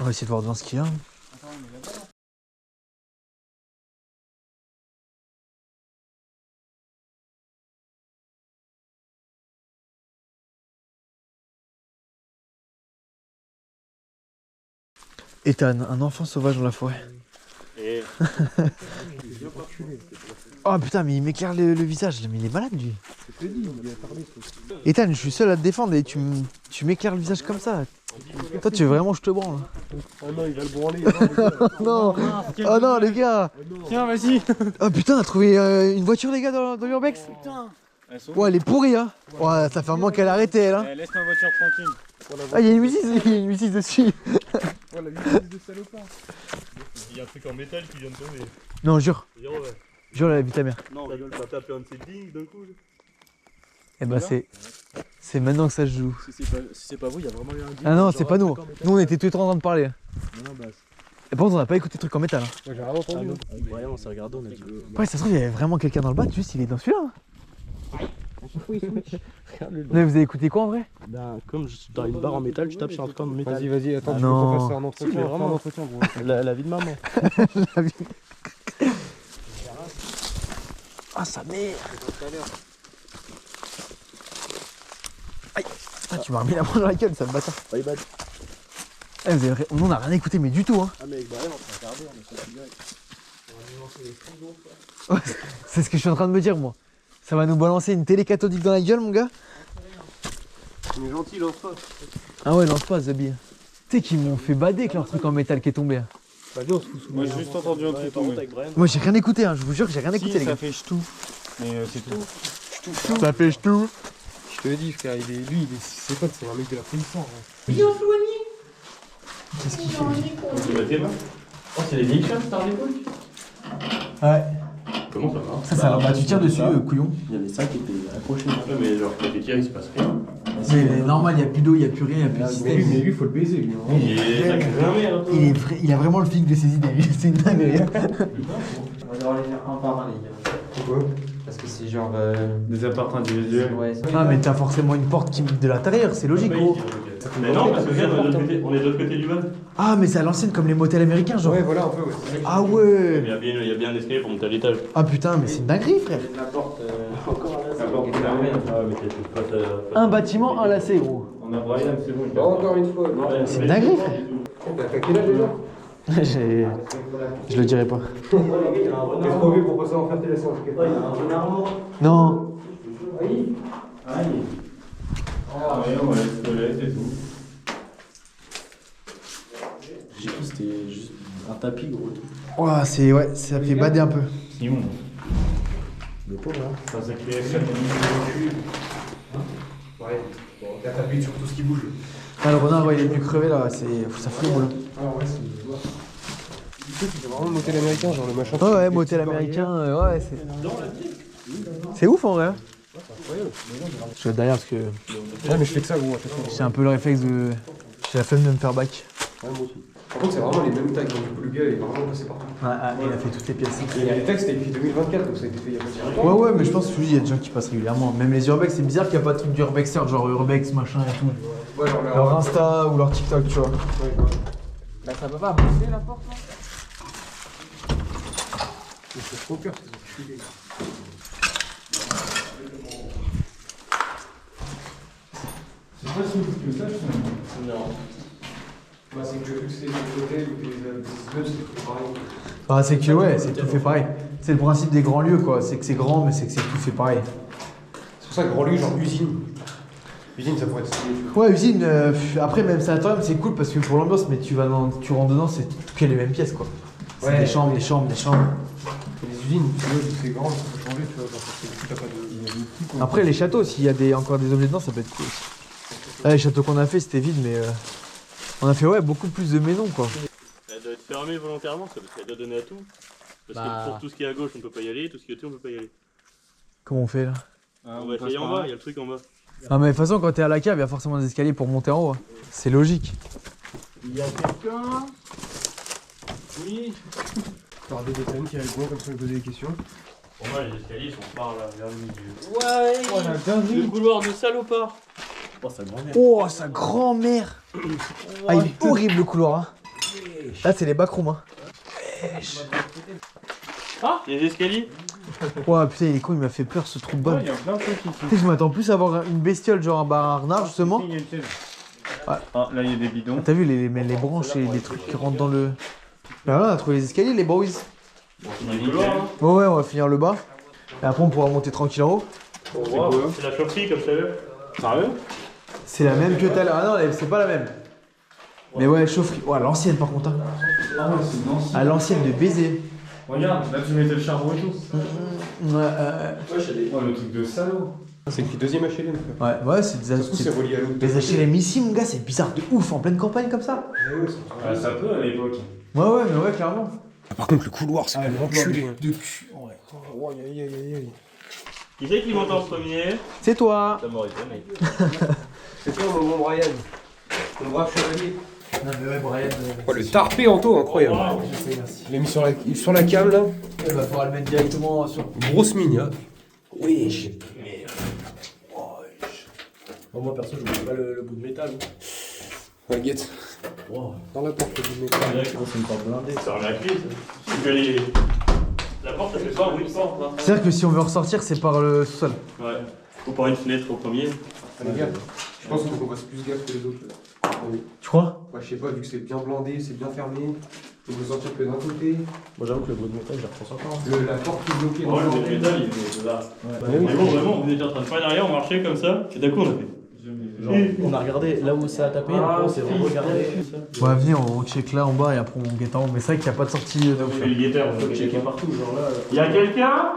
On va essayer de voir devant ce qu'il y a. Ethan, un enfant sauvage dans la forêt. Et... Oh putain, mais il m'éclaire le visage, mais il est malade lui. Ethan, je suis seul à te défendre et tu m'éclaires le visage comme ça. Toi, tu veux vraiment que je te branle. Oh non, il va le branler. Non, oh non, les gars. Tiens, vas-y. Oh putain, on a trouvé une voiture, les gars, dans l'urbex. Putain. Ouais, elle est pourrie, hein. Ouais, ça fait un moment qu'elle a arrêté, elle. Hein. Laisse ma voiture tranquille. Ah, il y a une M6 dessus. Oh, la vitesse de salopard. Il y a un truc en métal qui vient de tomber. Non, jure. Dire, ouais. Jure, la vie ta mère. Non, on rigole pas. T'as tapé un de ces dings d'un coup. Eh bah, c'est maintenant que ça se joue. Si c'est pas vous, il y a vraiment eu un deal. Ah non, c'est pas nous. Nous, on était tous les trois en train de parler. Non, bah. Et par contre, on n'a pas écouté le truc en métal. Hein. Moi, j'ai rien entendu. Brian, on s'est regardé, on a dit. Ouais, ça se trouve, il y avait vraiment quelqu'un dans le bas, juste il est dans celui-là. Mais vous avez écouté quoi en vrai? Bah, comme dans une barre en métal, tu tapes sur un truc en métal. Vas-y, attends, tu veux non. qu'on fasse un entretien, Si, mais vraiment. un entretien, gros. La vie de maman. La vie. Ah, sa mère. Aïe. Ah, tu m'as remis la main dans la gueule, ça me bâtard. Bye bye. Eh, nous, on n'a rien écouté, mais du tout. Hein. Ah, mais avec Brian, on s'est regardé, on a fait direct. On a lancé les frigos, Ouais, c'est ce que je suis en train de me dire, moi. Ça va nous balancer une télé cathodique dans la gueule, mon gars. On est gentil, lance pas. Ah ouais, lance pas, Zabi. Tu sais qu'ils m'ont fait bader avec leur truc en métal qui est tombé. Vas-y, on se fout sous Moi, j'ai juste entendu un truc tomber. avec Brian. Moi, j'ai rien écouté, hein. Je vous jure que j'ai rien écouté, Si, les ça gars. fait ch'tou. Mais c'est tout. Ça fait tout. Je te le dis, frère, c'est quoi, c'est un mec de la police. Qu'est-ce qu'il fait? Tu vas tes mains. Oh, c'est les vieilles choses, Star d'époque. Ouais. Comment ça marche? Ça, bah, tu tires dessus, couillon. Il y avait ça qui était accroché. Ouais, mais genre, quand tu tires, il se passe rien. C'est normal, il n'y a plus d'eau, il n'y a plus rien, il n'y a plus de Mais système. lui, faut le baiser, lui. hein. Il a vraiment le flic de ses idées, lui. C'est une dinguerie. On va devoir les faire un par un, les gars. Pourquoi? Parce que c'est genre. Des apparts individuels. Ouais, Ah, mais t'as forcément une porte qui mène de l'intérieur, c'est logique, gros. Mais non, parce que regarde, on est de l'autre côté du van. Ah, mais c'est à l'ancienne comme les motels américains, genre. Ouais, voilà, un peu, ouais. Ah Il ouais. y a bien un escalier pour monter à l'étage. Ah putain, mais c'est une dinguerie, frère. la porte. Encore La porte est fermée. Ah, mais t'as pas ta. Un bâtiment, un lacet, gros. On a Brian, c'est bon. Bon, encore une fois. C'est une dinguerie, frère. T'as quel âge déjà? Je le dirai pas. T'es trop vieux pour passer en faire tes leçons. Non. Aïe. Ah, mais on va laisser te laisser, c'est tout. J'ai cru que c'était juste un tapis, gros. Ouais, ça fait bader un peu. Simon. Le pauvre, hein. Ça s'est créé ça. Ouais. Bon, t'appuies sur tout ce qui bouge. Ah, le renard, ouais, il est venu crever là, ça fout le boulot. Ah ouais, c'est. C'est vraiment le motel américain, genre le machin. Ouais, motel américain, ouais, c'est ouf en vrai. Hein. Je suis derrière parce que Ouais, mais je fais que ça, gros, à chaque fois. j'ai un peu le réflexe de. J'ai la flemme de me faire back. Ouais, moi aussi. Par contre, c'est vraiment les mêmes tags, donc du coup, le gars il est vraiment passé partout. Il a fait toutes les pièces. Et les tags, c'était écrit 2024, donc ça a été fait il y a pas si longtemps. Ouais, mais je pense que oui, il y a des gens qui passent régulièrement. Même les urbex, c'est bizarre qu'il n'y a pas de truc d'urbexer, genre urbex, machin et tout. Ouais, genre Leur Insta ou leur TikTok, tu vois. Ouais, Là, ça peut pas bouger la porte là? c'est trop peur, c'est enculé. C'est pas si ouf que ça, je Non. Bah, c'est que vu que c'est des hôtels ou des immeubles, c'est tout pareil. Ah, c'est que ouais, c'est tout fait pareil. C'est le principe des grands lieux, quoi. C'est que c'est grand, mais c'est que c'est tout fait pareil. C'est pour ça que grand lieu, genre usine. Usine, ça pourrait être stylé. Ouais, usine, après, même sanatorium, c'est cool parce que pour l'ambiance, mais tu rentres dedans, c'est que les mêmes pièces, quoi. C'est Ouais. des chambres, des chambres, des chambres. Les usines, tu vois, c'est grand, ça peut changer, tu vois, genre, parce que t'as pas de. Après, les châteaux, s'il y a encore des objets dedans, ça peut être cool aussi. Là, les châteaux qu'on a fait, c'était vide, mais on a fait, ouais, beaucoup plus de maisons, quoi. Elle doit être fermée volontairement, ça, parce qu'elle doit donner à tout. Parce que pour tout ce qui est à gauche, on peut pas y aller, tout ce qui est au-dessus, on peut pas y aller. Comment on fait, là? On va essayer en bas, il y a le truc en bas. Ah, mais de toute façon, quand t'es à la cave, il y a forcément des escaliers pour monter en haut. Hein. C'est logique. Il y a quelqu'un. Oui. T'auras des détails qui répondent comme ça, me poser des questions. Pour moi, les escaliers sont par là, vers le milieu. Ouais! Le couloir de salopard. Oh, sa grand-mère. Oh, sa grand-mère. Ah, il est horrible le couloir. Hein. Là, c'est les backrooms. Hein. Ah, il y a des escaliers. Ouais, putain, il est con, il m'a fait peur ce trou de balle. Il y a plein de trucs ici. Tu sais, je m'attends plus à avoir une bestiole, genre un renard, justement. Il y a une chaise. Ouais. Ah, là, il y a des bidons. T'as vu les branches et les trucs qui rentrent dans le. Bah là, on a trouvé les escaliers, les boys. On a des couloirs, hein. Ouais, ouais, on va finir le bas. Et après, on pourra monter tranquille en haut. C'est la chaufferie comme ça. Sérieux? C'est la même que tout à l'heure. Ah non, c'est pas la même. Mais ouais, chaufferie. Ouais, l'ancienne par contre. Hein. Ah ouais, c'est dense. À l'ancienne de baiser. Regarde, là tu mettais le charbon et tout. Ouais, Oh, le truc de salaud. C'est le deuxième HLM. ouais, c'est des C'est relié à l'autre. les HLM ici, mon gars, c'est bizarre de ouf en pleine campagne comme ça. Ça peut à l'époque. Ouais, mais ouais, clairement. Par contre, le couloir, c'est enculé. De cul, ouais. Oh, aïe, aïe, aïe, aïe. Qui c'est qui monte en premier? C'est toi. Ça m'aurait été, mec. C'est toi, mon Brian. Mon brave chevalier. Non, mais ouais, Brian. Oh, le tarpé Anto, incroyable. Il l'a mis sur la cam là. Il va pouvoir le mettre directement sur. Grosse mine, hein. Oui, j'ai. Moi perso, je vois pas le bout de métal. Ouais, guette. Wow. Dans la porte du métal. C'est une porte blindée. Ça remet la clé, ça. Parce que la porte, ça fait pas un bruit de porte. Hein. C'est-à-dire que si on veut ressortir, c'est par le sous-sol. Ouais. Faut par une fenêtre au premier. Les gars, je pense qu'on fasse plus gaffe que les autres. Là. Oui. Tu crois? Ouais, je sais pas, vu que c'est bien blindé, c'est bien fermé. On peut sortir que d'un côté. Moi j'avoue que le bout de métal, je la reprends encore. La porte est bloquée. Ouais, dans le le métal, il est là. Ouais. Mais bon, vraiment, on était en train de faire derrière, on marchait comme ça, et d'un coup, on a fait. Genre, on a regardé là où ça a tapé, après on s'est regardé. Ouais, venez, on check là en bas et après on guette en haut. Mais c'est vrai qu'il n'y a pas de sortie de ouf. On fait le guetteur, on On fait peut le checker guetteur. partout, genre là. Y'a quelqu'un?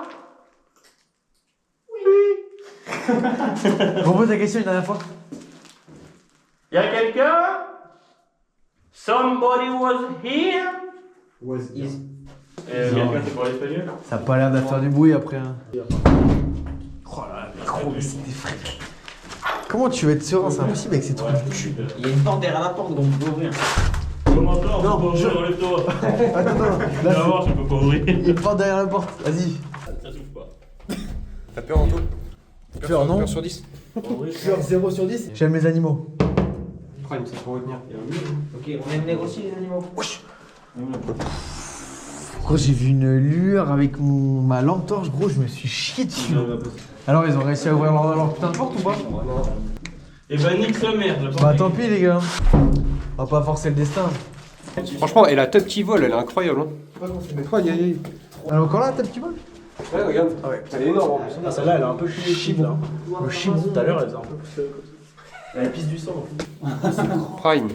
Repose ta question une dernière fois. Y'a quelqu'un? Somebody was here? Quelqu'un c'est pour l'espagnol? Ça a pas l'air de faire du bruit après. Hein. Oh là là, gros, mais c'est des frais. Comment tu vas être serein? C'est impossible avec ces trucs de cul. Il y a une porte derrière la porte, donc vous pouvez ouvrir. Comment ça? On Non, peut pas ouvrir, relève-toi. Attends, non, Tu là vas voir, je peux pas ouvrir. il porte derrière la porte. Vas-y. Ça s'ouvre pas. T'as peur, Anto? Peur, non? Peur sur 10. Peur 0 sur 10. J'aime les animaux. Prime, ça faut retenir. Ok, on aime négocier les animaux. Gros, j'ai vu une lueur avec ma lampe torche, gros, je me suis chié dessus. Alors, ils ont réussi à ouvrir leur putain de porte ou pas? Et bah, nique sa mère. Bah, tant pis, les gars. On va pas forcer le destin. Franchement, et la tête qui vole, elle est incroyable. Hein. Aïe, aïe, aïe. Elle est encore là, ta petite balle? Ouais, regarde. Elle est énorme en plus. Ah, celle-là elle est un peu plus chibou là. Le chibou. Tout à l'heure elle faisait un peu plus. Elle pisse du sang. Prime.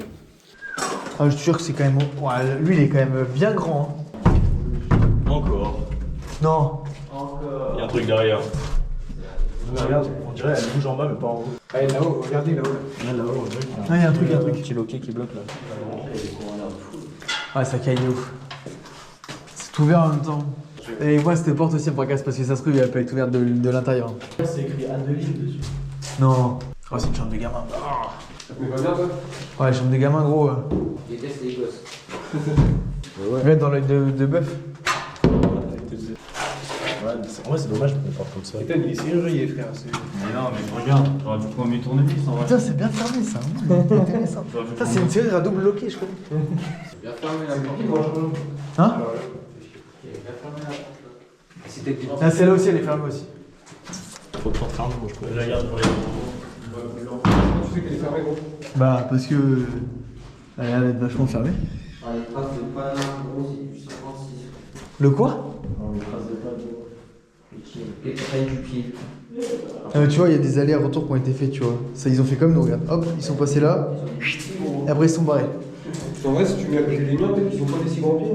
Ah, je te jure que c'est quand même. Ouais, lui, il est quand même bien grand. Encore. Hein. Non. Il y a un truc derrière. Regarde, on dirait elle bouge en bas mais pas en haut. Allez, là-haut, regardez là-haut. Là là-haut, on dirait qu'il y a Ah, il y a un truc, il y a un truc. petit loquet qui bloque là. Ouais, ça caille de ouf. C'est ouvert en même temps. Et moi, cette porte aussi, elle me fracasse parce que ça se trouve, elle peut être ouverte de l'intérieur. C'est écrit Adeline dessus. Non. Oh, c'est une chambre de gamin. Mais va bien, toi. Ouais, chambre de gamin, gros. Je déteste les gosses. Regarde dans l'œil de bœuf. Ouais, en vrai c'est dommage qu'on porte comme ça. Ethan, il est serrurier, frère. Mais non, mais regarde, t'aurais dû prendre mes tournevis en vrai. Putain, c'est bien fermé ça. C'est intéressant. Putain, c'est une serrure à double loquet, je connais. Bien fermé la porte. Hein? Bien fermé la porte. C'était des Ah, celle-là aussi, elle est fermée aussi. Faut te fermer, moi je peux. Je la garde pour les. Tu sais qu'elle est fermée, gros. Bah, parce que. Elle a l'air d'être vachement fermée. Ah, les traces de pas gros, c'est du 56. Le quoi? Les traits du pied. Tu vois, il y a des allers-retours qui ont été faits, tu vois. Ça, ils ont fait comme nous, regarde. Hop, ils sont passés là. Et après, ils sont barrés. En vrai, si tu mets à côté des miens, peut-être qu'ils ont pas des si grands pieds.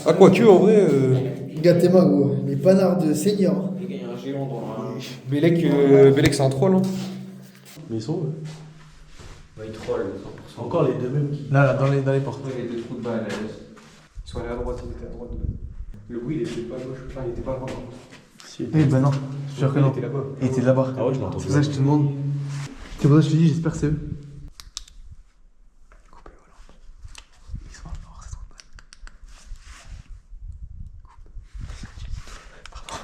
Ah, quoique, en vrai. Gâtez-moi, gros. Les panards de senior. Il y a un géant dans la. Bélec, c'est un troll, hein. Mais ils sont où? Bah, il troll, 100%. Encore les deux mêmes qui. Là, dans les portes. Ouais, les deux trous de balle, Ils sont allés à droite, ils étaient à droite. Le bruit, il était pas à gauche. Enfin, il était pas à droite. Si. Oui, bah non. Je suis sûr que non. Il était là-bas. Il était là-bas. Ah ouais, je l'entends. C'est pour ça que je te demande. C'est pour ça que je te dis, j'espère que c'est eux. Coupez Hollande. Ils sont à mort, c'est trop mal. Pardon.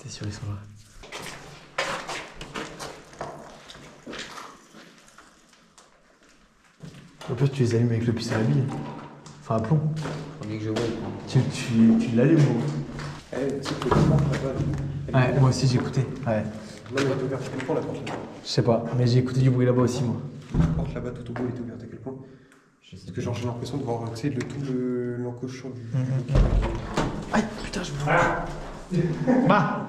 T'es sûr, ils sont là. En plus, tu les allumes avec le piston à bille. Enfin, à plomb. Faut bien que je vois. Tu l'allumes, gros. Eh, tu sais que le porte là-bas. Ouais, moi aussi j'ai écouté. Ouais. Là, elle est ouverte à quel point la porte là-bas? Je sais pas, mais j'ai écouté du bruit là-bas aussi, moi. La porte là-bas tout au bout, elle est ouverte à quel point? Parce que genre, j'ai l'impression de voir, tu sais, l'encochon du. Aïe, putain, je me Bah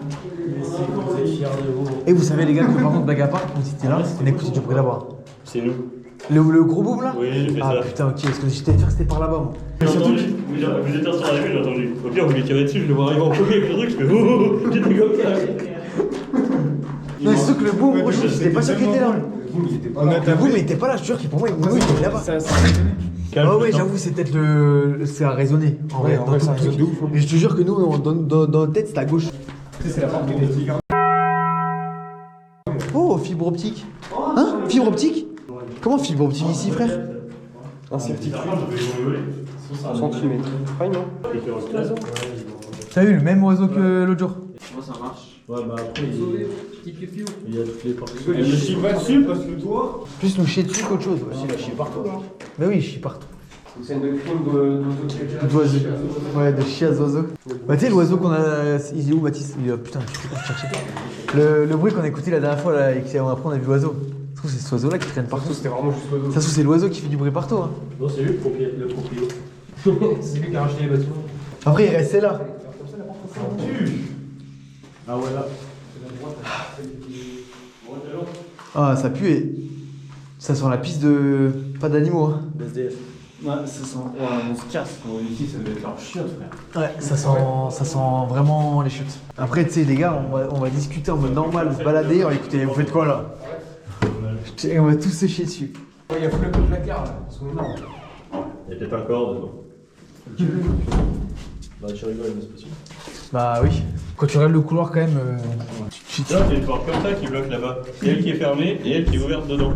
Et vous savez, les gars, que par contre, blague à part, quand c'était là, on écoutait du bruit là-bas. C'est nous. Le gros boom là? Oui, j'ai fait Ah ça. putain, ok, parce que j'étais faire c'était par là-bas, moi. J'ai entendu, vous étiez sur la vue, j'ai entendu. Au pire, vous lui tirez dessus, je le vois arriver en premier avec le truc, je fais oh, j'étais comme ça. Non, c'est sûr que le boom, moi, j'étais pas sûr qu'il était là. Le boom, il était pas là, je te jure, pour moi, il était là-bas. Ah ouais, j'avoue, c'est peut-être le. C'est à raisonner. En vrai, dans tout le truc. Mais je te jure que nous, dans notre tête, c'est à gauche. C'est la porte des tigres. Oh, fibre optique. Hein? Fibre optique? Comment fibre optique ici, frère? Un safety cam. 100 cm. Pareil, non? T'as eu le même oiseau que l'autre jour? Moi ça marche. Ouais, bah après, il y a toutes les portes. Elle ne chie pas dessus parce que toi. Plus nous chier dessus qu'autre chose. Il a chié partout là. Mais oui, je chie partout. C'est une scène de crime D'oiseau. Ouais, de chiasse d'oiseau. Bah, tu sais, l'oiseau qu'on a. Il est où, Mathis? Il est là, putain, je peux pas chercher. Le bruit qu'on a écouté la dernière fois, là, et après on a vu l'oiseau. Ça se trouve, c'est cet oiseau-là qui traîne partout. C'était vraiment juste l'oiseau. Ça se trouve, c'est l'oiseau qui fait du bruit partout. Hein. Non, c'est lui le proprio. C'est lui qui a racheté les bâtiments. Après, il restait là. Ah ouais là. Ah, ça pue et. Ça sent la piste de. Pas d'animaux, hein. SDF. Ouais, ça sent. Ouais, on se casse. Ici, ça devait être leur chiotte, frère. Ouais, ça sent vraiment les chutes. Après, tu sais, les gars, on va discuter en mode normal, se balader. On va écouter, vous faites quoi là? On va tous se chier dessus. Il y a plus le placard là. Ils sont énormes. Il y a peut-être un corps dedans. Bah, tu rigoles, mais c'est possible. Bah oui. Quand tu regardes le couloir, quand même. Là, c'est une porte comme ça qui bloque là-bas. C'est elle qui est fermée et elle qui est ouverte dedans.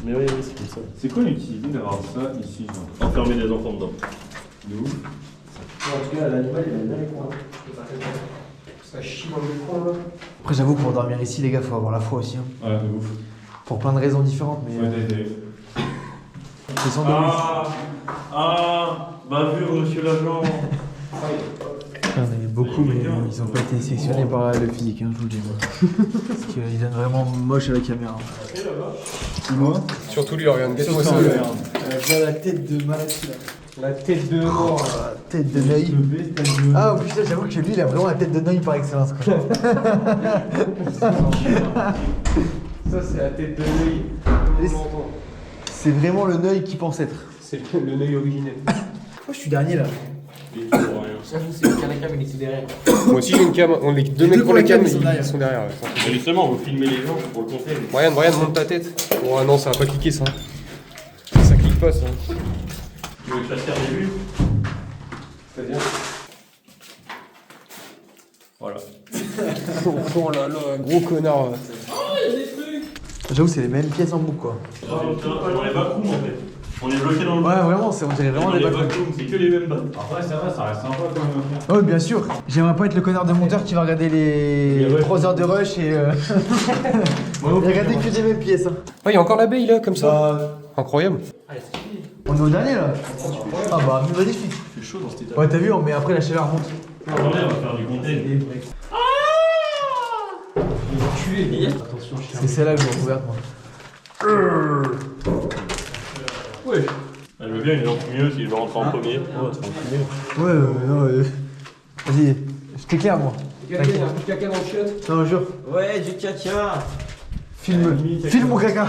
Mais oui, c'est comme ça. C'est quoi l'utilité d'avoir ça ici, genre? Enfermer des enfants dedans. De ouf. En tout cas, l'animal il a bien les coins. Ça chie dans le coin là. Après, j'avoue, pour dormir ici, les gars, faut avoir la foi aussi. Hein. Ouais, de ouf. Pour plein de raisons différentes, mais. C'est sans doute. Bah vu, monsieur l'agent. Il y en a beaucoup, mais ils ont pas été sélectionnés par le physique, hein, je vous le dis. Moi. Parce qu'ils donnent vraiment moche à la caméra. Moi? Surtout lui, regarde, gâte-moi ça. Regarde la tête de malade là. La tête de mort. La tête de Neuil. Ah, en plus, là, j'avoue que lui, il a vraiment la tête de Neuil par excellence. Quoi. Ça, c'est la tête de l'œil. C'est vraiment le Neuil qui pense être. C'est le nœud originel. Moi, je suis dernier là. Ça vous c'est le canacam il était derrière. Moi aussi j'ai une cam. Les deux mecs pour la cam, ils sont derrière. Ouais. Mais justement, vous filmez les gens pour le conseil. Brian, monte ta tête. Oh non, ça va pas cliquer ça. Ça clique pas ça. Tu veux que ça serve des vues? C'est-à-dire? Voilà. Oh là là, gros connard. J'avoue, c'est les mêmes pièces en boucle quoi. Dans les backrooms en fait. On est bloqué dans le Ouais, vraiment, on dirait vraiment des backrooms. C'est que les mêmes bacs. Après, ça va, ça reste sympa quand même à faire. Ouais, bien sûr. J'aimerais pas être le connard de monteur qui va regarder les 3 heures de rush et. Regarder que des mêmes pièces. Hein. Ah, il y a encore l'abeille là, comme ça. Incroyable. On est au dernier là. Ah bah, magnifique. C'est chaud dans cet état. Ouais, t'as vu, mais après la chaleur monte. Attendez, on va faire du content. Attention, chien. C'est celle-là que j'ai recouverte moi. Ouais. Je veux bien une lampe mieux si je rentre en premier. Oh, c'est mieux. Ouais, non, vas-y, je t'éclaire moi. Il y a un peu de caca dans le chiotte. Non, jure. Ouais, du caca. Filme mon caca.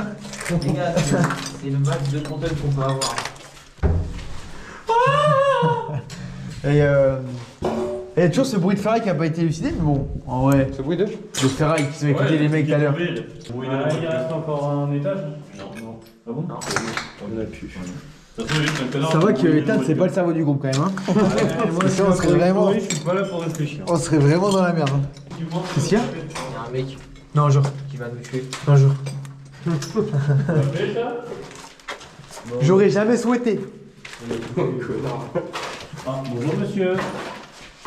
Les gars, c'est le max de content qu'on peut avoir. Et il y a toujours ce bruit de ferraille qui a pas été élucidé, mais bon, en vrai, Ce bruit de? de ferraille qui sont écoutés les mecs tout à l'heure. Oui, Il reste encore un étage? Non. Ah bon? Non. On a pu. Ça Ça va que Ethan, c'est pas le cerveau du groupe quand même. Hein. Parce que ça, on serait vraiment. Je suis pas là pour réfléchir. On serait vraiment dans la merde. Hein. Qu'est-ce qu'il y a? Il y a un mec Non, jure. qui va nous tuer. Non, jure. J'aurais jamais souhaité. Ah, bonjour monsieur.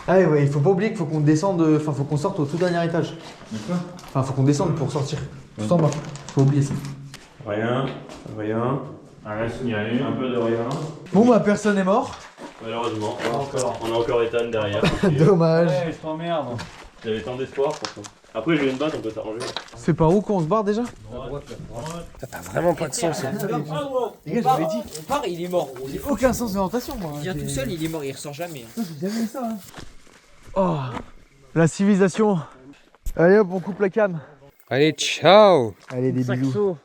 Ah ouais, il faut pas oublier qu'il faut qu'on descende, enfin faut qu'on sorte au tout dernier étage. D'accord. Enfin faut qu'on descende pour sortir. Tout en bas. Faut oublier ça. Rien. Rien signalé, un peu de rien. Bon bah personne n'est mort. Malheureusement, on a encore Ethan derrière. Dommage. Ouais, je t'emmerde. J'avais tant d'espoir pour ça. Après, je viens de battre, on peut s'arranger. C'est par où qu'on se barre déjà? Ça n'a vraiment pas de sens. Les gars, je vous l'ai dit. On part, il est mort. J'ai aucun sens d'orientation moi. Il vient tout seul, il est mort, il ressort jamais. J'ai jamais vu ça. Hein. Oh, la civilisation. Allez hop, on coupe la cam. Allez, ciao. Allez, des bisous.